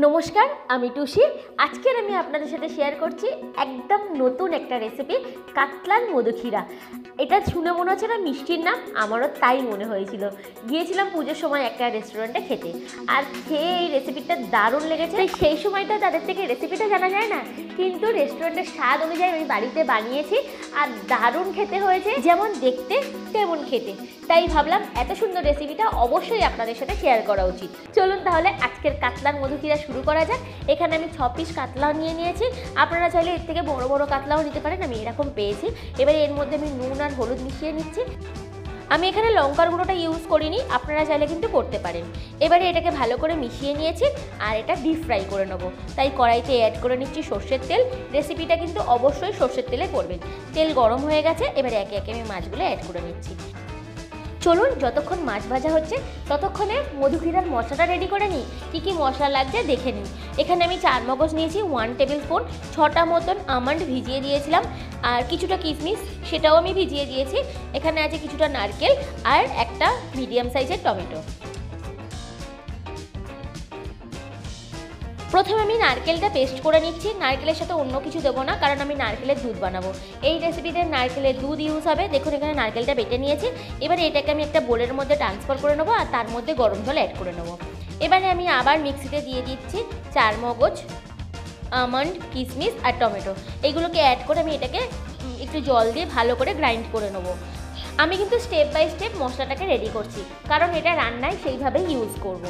নমস্কার, আমি টুসি। আজকের আমি আপনাদের সাথে শেয়ার করছি একদম নতুন একটা রেসিপি, কাতলার মধুক্ষীরা। এটা শুনে মনে হচ্ছে না মিষ্টির নাম, আমারও তাই মনে হয়েছিল। গিয়েছিলাম পুজোর সময় একটা রেস্টুরেন্টে খেতে, আর খেয়ে এই রেসিপিটা দারুণ লেগেছে। সেই সময়টা তাদের থেকে রেসিপিটা জানা যায় না, কিন্তু রেস্টুরেন্টের স্বাদ অনুযায়ী আমি বাড়িতে বানিয়েছি আর দারুণ খেতে হয়েছে, যেমন দেখতে তেমন খেতে। তাই ভাবলাম এত সুন্দর রেসিপিটা অবশ্যই আপনাদের সাথে শেয়ার করা উচিত। চলুন তাহলে আজকের কাতলার মধুক্ষীরা শুরু করা যাক। এখানে আমি 6 পিস কাতলা নিয়ে নিয়েছি। আপনারা চাইলে এর থেকে বড় বড় কাতলাও নিতে পারেন, আমি এরকম পেয়েছি। এবারে এর মধ্যে আমি নুন আর হলুদ মিশিয়ে নিচ্ছি। আমি এখানে লঙ্কার গুঁড়োটা ইউজ করিনি, আপনারা চাইলে কিন্তু করতে পারেন। এবারে এটাকে ভালো করে মিশিয়ে নিয়েছি আর এটা ডিপ ফ্রাই করে নেবো। তাই কড়াইতে অ্যাড করে নিচ্ছি সর্ষের তেল। রেসিপিটা কিন্তু অবশ্যই সর্ষের তেলে করবেন। তেল গরম হয়ে গেছে, এবারে একে একে আমি মাছগুলো অ্যাড করে নিচ্ছি। চলুন যতক্ষণ মাছ ভাজা হচ্ছে ততক্ষণে মধুক্ষীরার মশলাটা রেডি করে নিই। কী মশলা লাগছে দেখে নিই। এখানে আমি 4 মগজ নিয়েছি, 1 টেবিল স্পুন, 6টা মতন আমন্ড ভিজিয়ে দিয়েছিলাম, আর কিছুটা কিশমিশ সেটাও আমি ভিজিয়ে দিয়েছি। এখানে আছে কিছুটা নারকেল আর একটা মিডিয়াম সাইজের টমেটো। প্রথমে আমি নারকেলটা পেস্ট করে নিচ্ছি। নারকেলের সাথে অন্য কিছু দেবো না, কারণ আমি নারকেলের দুধ বানাবো। এই রেসিপিতে নারকেলের দুধ ইউজ হবে। দেখুন এখানে নারকেলটা বেটে নিয়েছি। এবারে এটাকে আমি একটা বোলের মধ্যে ট্রান্সফার করে নেবো আর তার মধ্যে গরম জল অ্যাড করে নেবো। এবারে আমি আবার মিক্সিতে দিয়ে দিচ্ছি 4 মগজ, আমন্ড, কিশমিশ আর টমেটো। এইগুলোকে অ্যাড করে আমি এটাকে একটু জল দিয়ে ভালো করে গ্রাইন্ড করে নেবো। আমি কিন্তু স্টেপ বাই স্টেপ মশলাটাকে রেডি করছি, কারণ এটা রান্নায় সেইভাবেই ইউজ করব।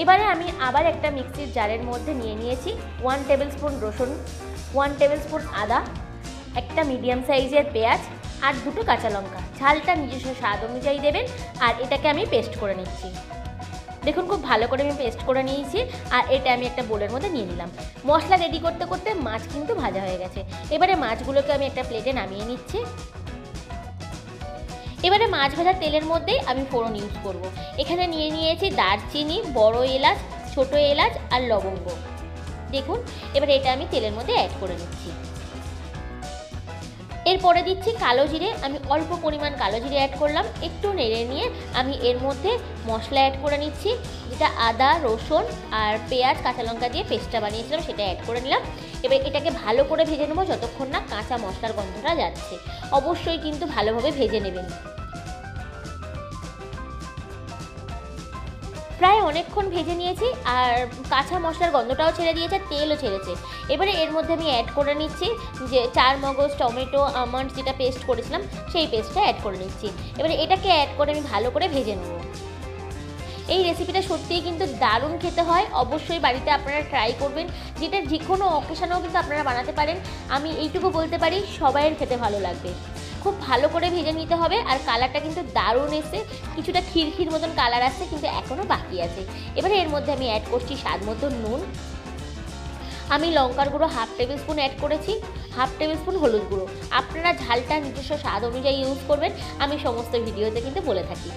এবারে আমি আবার একটা মিক্সির জারের মধ্যে নিয়ে নিয়েছি 1 টেবিল স্পুন রসুন, 1 টেবিল স্পুন আদা, একটা মিডিয়াম সাইজের পেঁয়াজ আর 2টো কাঁচা লঙ্কা। ঝালটা নিজস্ব স্বাদ অনুযায়ী দেবেন। আর এটাকে আমি পেস্ট করে নিচ্ছি। দেখুন খুব ভালো করে আমি পেস্ট করে নিয়েছি আর এটা আমি একটা বোলের মধ্যে নিয়ে নিলাম। মশলা রেডি করতে করতে মাছ কিন্তু ভাজা হয়ে গেছে। এবারে মাছগুলোকে আমি একটা প্লেটে নামিয়ে নিচ্ছি। এবারে মাছ ভাজার তেলের মধ্যেই আমি ফোড়ন ইউজ করব। এখানে নিয়ে নিয়েছি দারচিনি, বড় এলাচ, ছোট এলাচ আর লবঙ্গ। দেখুন এবারে এটা আমি তেলের মধ্যে অ্যাড করে নিচ্ছি। এরপরে দিচ্ছি কালো জিরে। আমি অল্প পরিমাণ কালো জিরে অ্যাড করলাম। একটু নেড়ে নিয়ে আমি এর মধ্যে মশলা অ্যাড করে নিচ্ছি, যেটা আদা, রসুন আর পেঁয়াজ, কাঁচা লঙ্কা দিয়ে পেস্টটা বানিয়েছিলাম সেটা অ্যাড করে নিলাম। এবার এটাকে ভালো করে ভেজে নেবো যতক্ষণ না কাঁচা মশলার গন্ধটা যাচ্ছে। অবশ্যই কিন্তু ভালোভাবে ভেজে নেবেন। প্রায় অনেকক্ষণ ভেজে নিয়েছি আর কাঁচা মশলার গন্ধটাও ছেড়ে দিয়েছে, তেলও ছেড়েছে। এবারে এর মধ্যে আমি অ্যাড করে নিচ্ছি যে 4 মগজ, টমেটো, আমন্ড যেটা পেস্ট করেছিলাম সেই পেস্টটা অ্যাড করে নিচ্ছি। এবারে এটাকে অ্যাড করে আমি ভালো করে ভেজে নেব। এই রেসিপিটা সত্যিই কিন্তু দারুণ খেতে হয়। অবশ্যই বাড়িতে আপনারা ট্রাই করবেন। যেটা যে কোনো অকেশনেও কিন্তু আপনারা বানাতে পারেন। আমি এইটুকু বলতে পারি সবাইয়ের খেতে ভালো লাগবে। খুব ভালো করে ভেজে নিতে হবে। আর কালারটা কিন্তু দারুণ এসে, কিছুটা খিরখির মতন কালার আসছে, কিন্তু এখনও বাকি আছে। এবারে এর মধ্যে আমি অ্যাড করছি স্বাদ মতো নুন। আমি লঙ্কার গুঁড়ো 1/2 টেবিল স্পুন অ্যাড করেছি, 1/2 টেবিল স্পুন হলুদ গুঁড়ো। আপনারা ঝালটা নিজস্ব স্বাদ অনুযায়ী ইউজ করবেন, আমি সমস্ত ভিডিওতে কিন্তু বলে থাকি।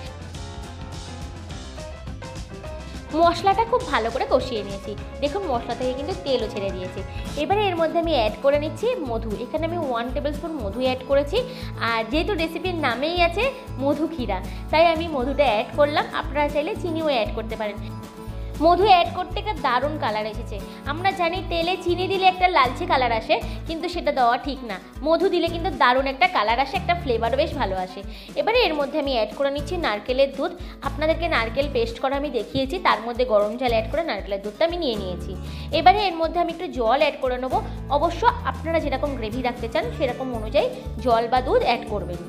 মশলাটা খুব ভালো করে কষিয়ে নিয়েছি। দেখুন মশলা থেকে কিন্তু তেলও ছেড়ে দিয়েছে। এবারে এর মধ্যে আমি অ্যাড করে নিচ্ছি মধু। এখানে আমি 1 টেবিল স্পুন মধু অ্যাড করেছি। আর যেহেতু রেসিপির নামেই আছে মধুক্ষীরা, তাই আমি মধুটা অ্যাড করলাম। আপনারা চাইলে চিনিও অ্যাড করতে পারেন। মধু অ্যাড করতে একটা দারুণ কালার এসেছে। আমরা জানি তেলে চিনি দিলে একটা লালচে কালার আসে, কিন্তু সেটা দেওয়া ঠিক না। মধু দিলে কিন্তু দারুণ একটা কালার আসে, একটা ফ্লেভারও বেশ ভালো আসে। এবারে এর মধ্যে আমি অ্যাড করে নিচ্ছি নারকেলের দুধ। আপনাদেরকে নারকেল পেস্ট করা আমি দেখিয়েছি, তার মধ্যে গরম জল অ্যাড করে নারকেলের দুধটা আমি নিয়ে নিয়েছি। এবারে এর মধ্যে আমি একটু জল অ্যাড করে নেবো। অবশ্য আপনারা যেরকম গ্রেভি রাখতে চান সেরকম অনুযায়ী জল বা দুধ অ্যাড করবেন।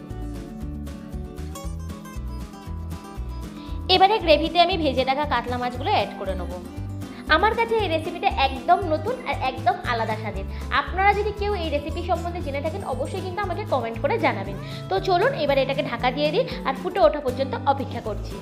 এবারে গ্রেভিতে আমি ভেজে রাখা কাতলা মাছগুলো অ্যাড করে নেবো। আমার কাছে এই রেসিপিটা একদম নতুন আর একদম আলাদা স্বাদের। আপনারা যদি কেউ এই রেসিপি সম্বন্ধে জেনে থাকেন অবশ্যই কিন্তু আমাকে কমেন্ট করে জানাবেন। তো চলুন এবারে এটাকে ঢাকা দিয়ে দিই আর ফুটে ওঠা পর্যন্ত অপেক্ষা করছি।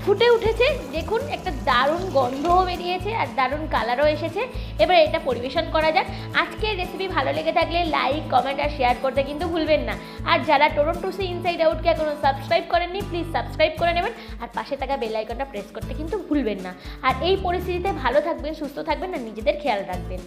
ফুটে উঠেছে, দেখুন একটা দারুণ গন্ধও বেরিয়েছে আর দারুণ কালারও এসেছে। এবার এটা পরিবেশন করা যাক। আজকের রেসিপি ভালো লেগে থাকলে লাইক, কমেন্ট আর শেয়ার করতে কিন্তু ভুলবেন না। আর যারা টরন্টোসি ইনসাইড আউটকে এখনও সাবস্ক্রাইব করেননি প্লিজ সাবস্ক্রাইব করে নেবেন আর পাশে থাকা বেল আইকনটা প্রেস করতে কিন্তু ভুলবেন না। আর এই পরিস্থিতিতে ভালো থাকবেন, সুস্থ থাকবেন আর নিজেদের খেয়াল রাখবেন।